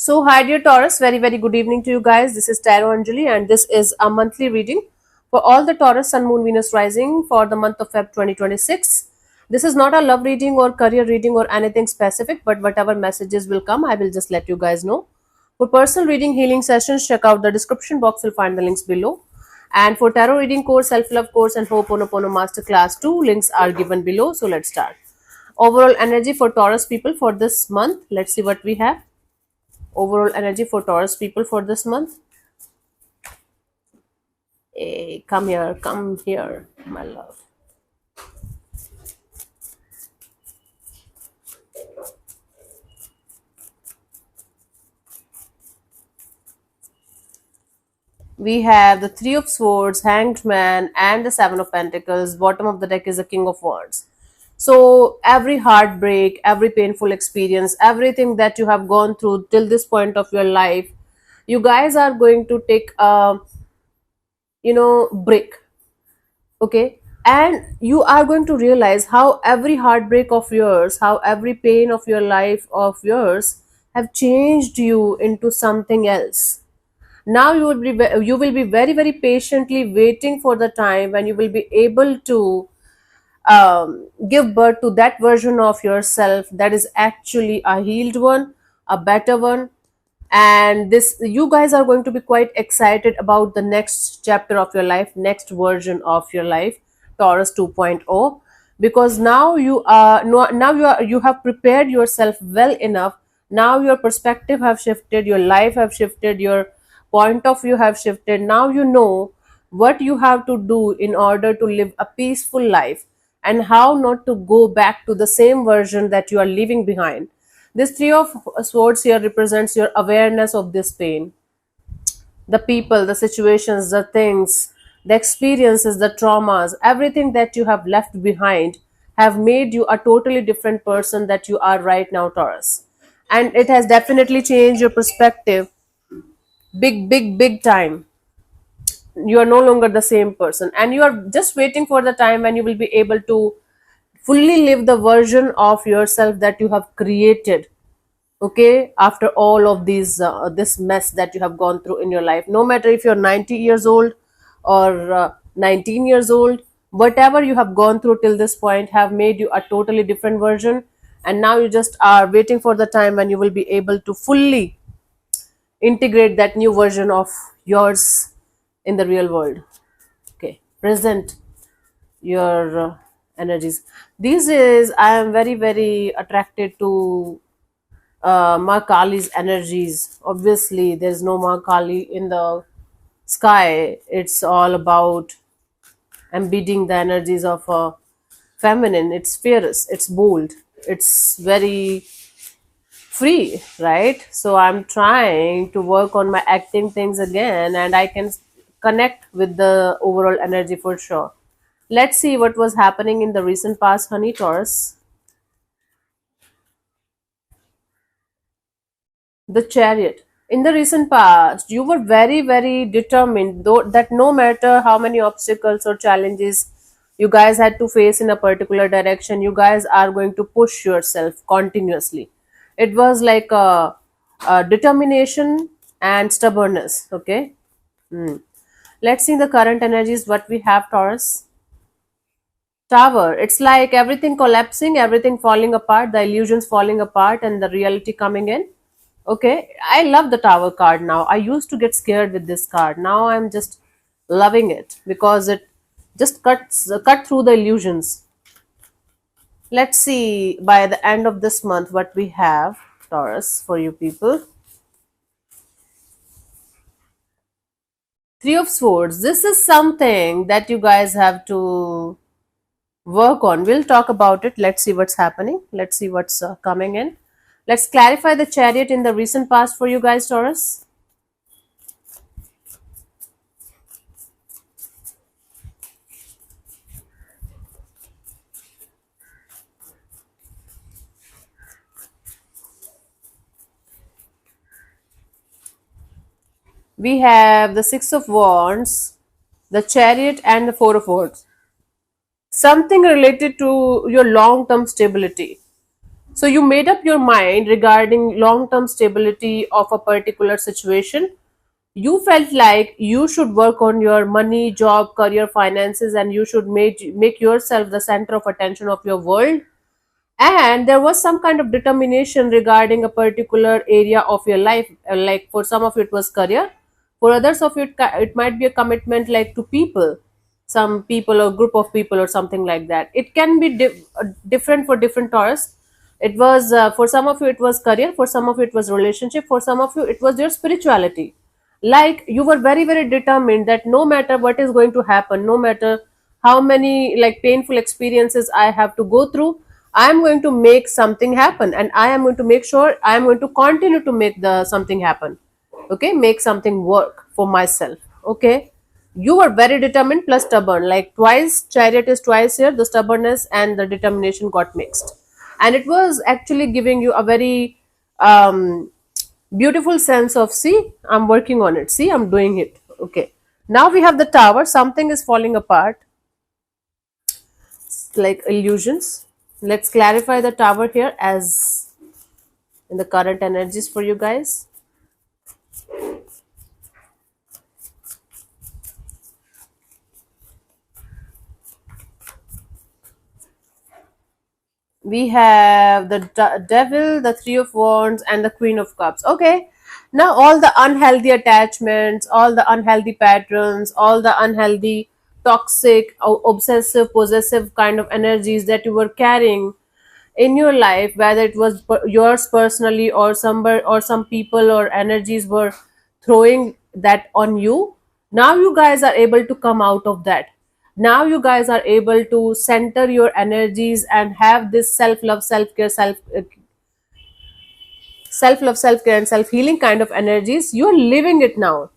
So, hi dear Taurus, very good evening to you guys. This is Tarot Anjali, and this is a monthly reading for all the Taurus Sun, Moon, Venus rising for the month of Feb 2026. This is not a love reading or career reading or anything specific, but whatever messages will come, I will just let you guys know. For personal reading healing sessions, check out the description box. You'll find the links below. And for tarot reading course, self-love course, and Ho'oponopono Masterclass 2, links are given below. So let's start. Overall energy for Taurus people for this month. Let's see what we have. Overall energy for Taurus people for this month. Hey, come here, my love. We have the Three of Swords, Hanged Man, and the Seven of Pentacles. Bottom of the deck is the King of Wands. So every heartbreak, every painful experience, everything that you have gone through till this point of your life, you guys are going to take a break. Okay, and you are going to realize how every heartbreak of yours, how every pain of your life of yours have changed you into something else. Now you will be very patiently waiting for the time when you will be able to give birth to that version of yourself that is actually a healed one, a better one. And this, you guys are going to be quite excited about the next chapter of your life, next version of your life, Taurus 2.0, because now you have prepared yourself well enough. Now your perspective have shifted, your life have shifted, your point of view have shifted. Now you know what you have to do in order to live a peaceful life, and how not to go back to the same version that you are leaving behind. This Three of Swords here represents your awareness of this pain. The people, the situations, the things, the experiences, the traumas, everything that you have left behind have made you a totally different person that you are right now, Taurus. And it has definitely changed your perspective big time. You are no longer the same person, and you are just waiting for the time when you will be able to fully live the version of yourself that you have created. Okay, after all of these this mess that you have gone through in your life, no matter if you're 90 years old or 19 years old, whatever you have gone through till this point have made you a totally different version. And now you just are waiting for the time when you will be able to fully integrate that new version of yours in the real world. Okay, present your energies. These days I am very attracted to Ma Kali's energies. Obviously, there's no Ma Kali in the sky. It's all about embedding the energies of a feminine. It's fierce, it's bold, it's very free, right? So I'm trying to work on my acting things again, and I can connect with the overall energy for sure. Let's see what was happening in the recent past, honey Taurus. The Chariot. In the recent past, you were very determined, though, that no matter how many obstacles or challenges you guys had to face in a particular direction, you guys are going to push yourself continuously. It was like a determination and stubbornness. Okay. Hmm. Let's see the current energies. What we have, Taurus. Tower. It's like everything collapsing, everything falling apart, the illusions falling apart, and the reality coming in. Okay, I love the Tower card now. I used to get scared with this card. Now I'm just loving it because it just cut through the illusions. Let's see by the end of this month what we have, Taurus, for you people. Three of Swords. This is something that you guys have to work on. We'll talk about it. Let's see what's happening. Let's see what's coming in. Let's clarify the Chariot in the recent past for you guys, Taurus. We have the Six of Wands, the Chariot, and the Four of Wands. Something related to your long term stability. So you made up your mind regarding long term stability of a particular situation. You felt like you should work on your money, job, career, finances, and you should make yourself the center of attention of your world. And there was some kind of determination regarding a particular area of your life. Like for some of it was career, for others of it, it might be a commitment like to people, some people or group of people or something like that. It can be different for different Taurus. It was for some of you it was career, for some of you it was relationship, for some of you it was your spirituality. Like you were very very determined that no matter what is going to happen, no matter how many like painful experiences I have to go through, I am going to make something happen, and I am going to make sure I am going to continue to make the something happen. Okay, make something work for myself. Okay, you were very determined plus stubborn, like twice chariot is twice here, the stubbornness and the determination got mixed, and it was actually giving you a very beautiful sense of, see, I'm working on it, see, I'm doing it. Okay, now we have the tower, something is falling apart, like illusions. Let's clarify the tower here as in the current energies for you guys. We have the devil, the three of wands, and the queen of cups. Okay, now all the unhealthy attachments, all the unhealthy patterns, all the unhealthy toxic obsessive possessive kind of energies that you were carrying in your life, whether it was yours personally or somebody or some people or energies were throwing that on you. Now you guys are able to come out of that. Now you guys are able to center your energies and have this self love, self care, self love, self care, and self healing kind of energies. You are living it now.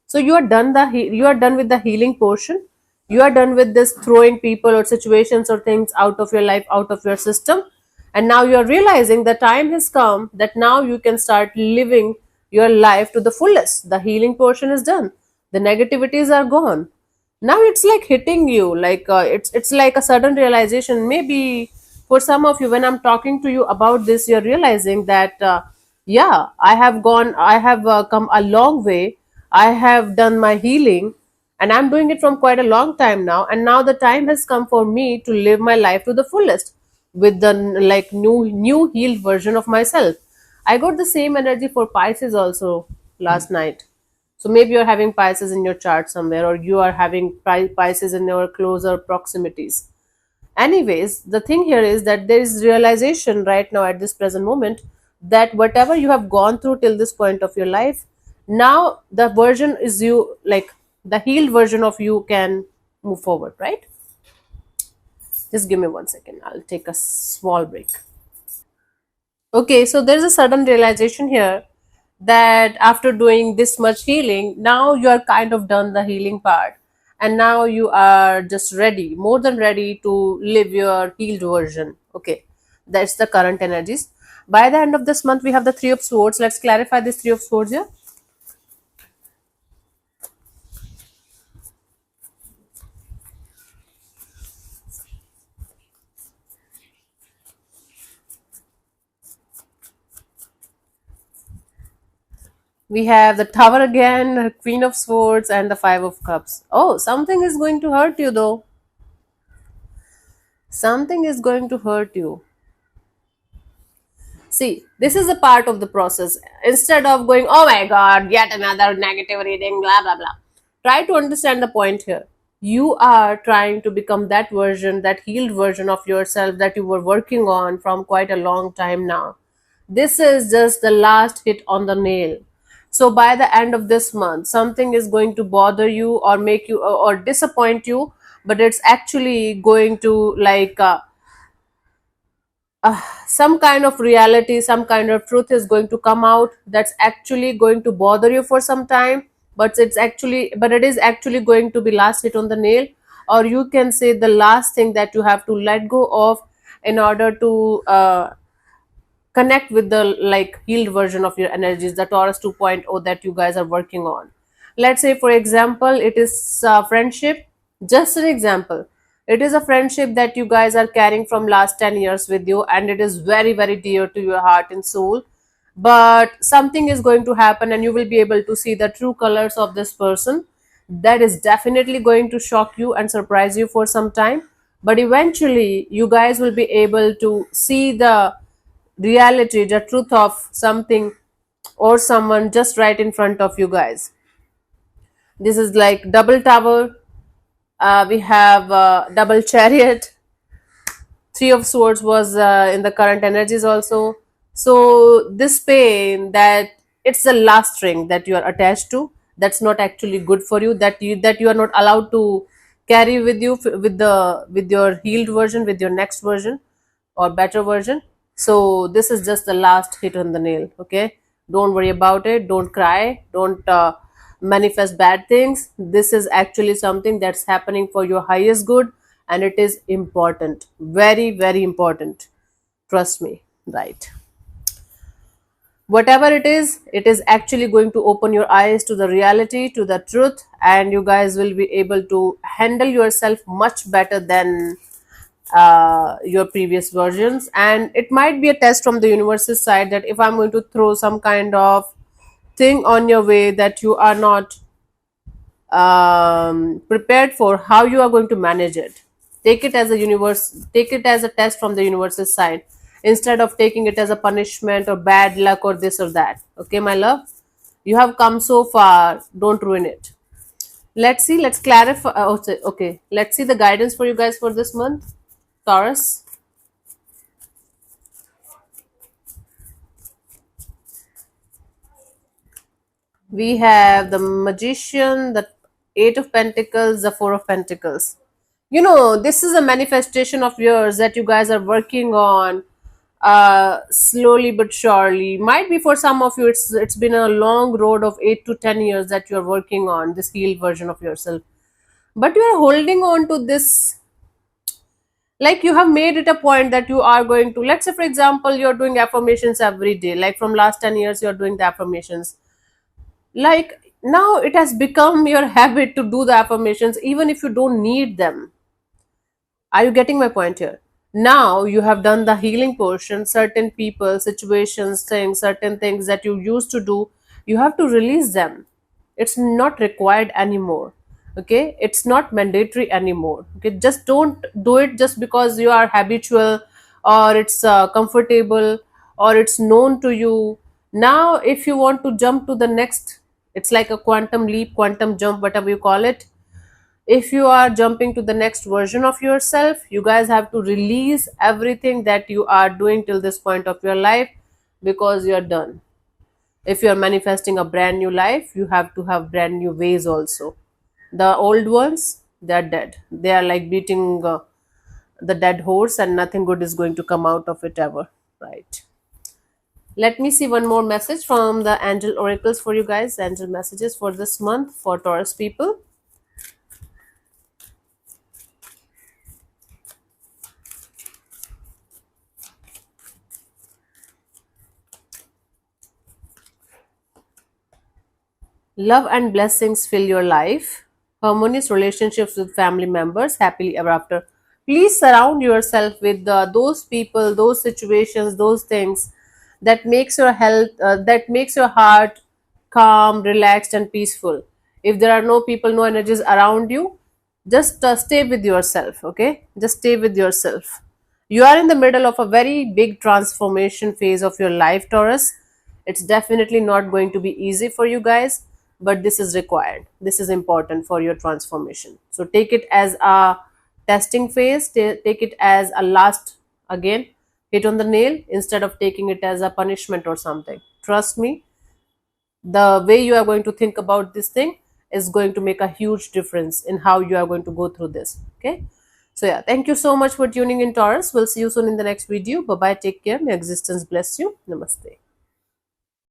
So you are done you are done with the healing portion. You are done with this throwing people or situations or things out of your life, out of your system, and now you are realizing the time has come that now you can start living your life to the fullest. The healing portion is done. The negativities are gone. Now it's like hitting you, like it's like a sudden realization. Maybe for some of you, when I'm talking to you about this, you're realizing that yeah, I have come a long way. I have done my healing, and I'm doing it from quite a long time now, and now the time has come for me to live my life to the fullest with the like new healed version of myself. I got the same energy for Pisces also last night. So maybe you're having Pisces in your chart somewhere, or you are having Pisces in your closer proximities. Anyways, the thing here is that there is realization right now at this present moment that whatever you have gone through till this point of your life, now the version is you, like the healed version of you can move forward, right? Just give me 1 second. I'll take a small break. Okay, so there's a sudden realization here that after doing this much healing, now you are kind of done the healing part, and now you are just ready, more than ready to live your healed version. Okay, that's the current energies. By the end of this month, we have the Three of Swords. Let's clarify this Three of Swords here. We have the Tower again, Queen of Swords, and the Five of Cups. Oh, something is going to hurt you though. Something is going to hurt you. See, this is a part of the process. Instead of going, oh my god, yet another negative reading, blah blah blah. Try to understand the point here. You are trying to become that version, that healed version of yourself that you were working on from quite a long time now. This is just the last hit on the nail. So by the end of this month, something is going to bother you or make you or disappoint you, but it's actually going to like some kind of reality, some kind of truth is going to come out that's actually going to bother you for some time, but it is actually going to be last hit on the nail, or you can say the last thing that you have to let go of in order to connect with the like healed version of your energies, the Taurus 2.0 that you guys are working on. Let's say for example it is friendship, just an example. It is a friendship that you guys are carrying from last 10 years with you, and it is very very dear to your heart and soul. But something is going to happen and you will be able to see the true colors of this person. That is definitely going to shock you and surprise you for some time, but eventually you guys will be able to see the reality, the truth of something or someone just right in front of you guys. This is like double tower. We have double chariot. Three of swords was in the current energies also. So this pain, that it's the last string that you are attached to, that's not actually good for you, that you are not allowed to carry with you with the with your healed version, with your next version or better version. So this is just the last hit on the nail. Okay, don't worry about it, don't cry, don't manifest bad things. This is actually something that's happening for your highest good, and it is important, very very important, trust me. Right, whatever it is actually going to open your eyes to the reality, to the truth, and you guys will be able to handle yourself much better than your previous versions. And it might be a test from the universe's side, that if I'm going to throw some kind of thing on your way that you are not prepared for, how you are going to manage it. Take it as a universe, take it as a test from the universe's side, instead of taking it as a punishment or bad luck or this or that. Okay, my love, you have come so far, don't ruin it. Let's see, let's clarify. Okay, let's see the guidance for you guys for this month, Taurus. We have the Magician, the Eight of Pentacles, the Four of Pentacles. You know, this is a manifestation of yours that you guys are working on slowly but surely. Might be for some of you, it's been a long road of 8 to 10 years that you're working on this healed version of yourself. But you are holding on to this, like you have made it a point that you are going to, let's say for example, you're doing affirmations every day, like from last 10 years you're doing the affirmations. Like now it has become your habit to do the affirmations even if you don't need them. Are you getting my point here? Now you have done the healing portion. Certain people, situations, things, certain things that you used to do, you have to release them. It's not required anymore. Okay, it's not mandatory anymore. Okay, just don't do it just because you are habitual, or it's comfortable, or it's known to you. Now if you want to jump to the next, it's like a quantum leap, quantum jump, whatever you call it. If you are jumping to the next version of yourself, you guys have to release everything that you are doing till this point of your life, because you are done. If you are manifesting a brand new life, you have to have brand new ways also. The old ones, they are dead. They are like beating the dead horse, and nothing good is going to come out of it ever. Right, let me see one more message from the angel oracles for you guys. Angel messages for this month for Taurus people. Love and blessings fill your life. Harmonious relationships with family members, happily ever after. Please surround yourself with those people, those situations, those things that makes your health, that makes your heart calm, relaxed, and peaceful. If there are no people, no energies around you, just stay with yourself. Okay, just stay with yourself. You are in the middle of a very big transformation phase of your life, Taurus. It's definitely not going to be easy for you guys, but this is required. This is important for your transformation. So take it as a testing phase, take it as a last, again, hit on the nail, instead of taking it as a punishment or something. Trust me, the way you are going to think about this thing is going to make a huge difference in how you are going to go through this. Okay, so yeah, thank you so much for tuning in, Taurus. We'll see you soon in the next video. Bye bye, take care, may existence bless you. Namaste.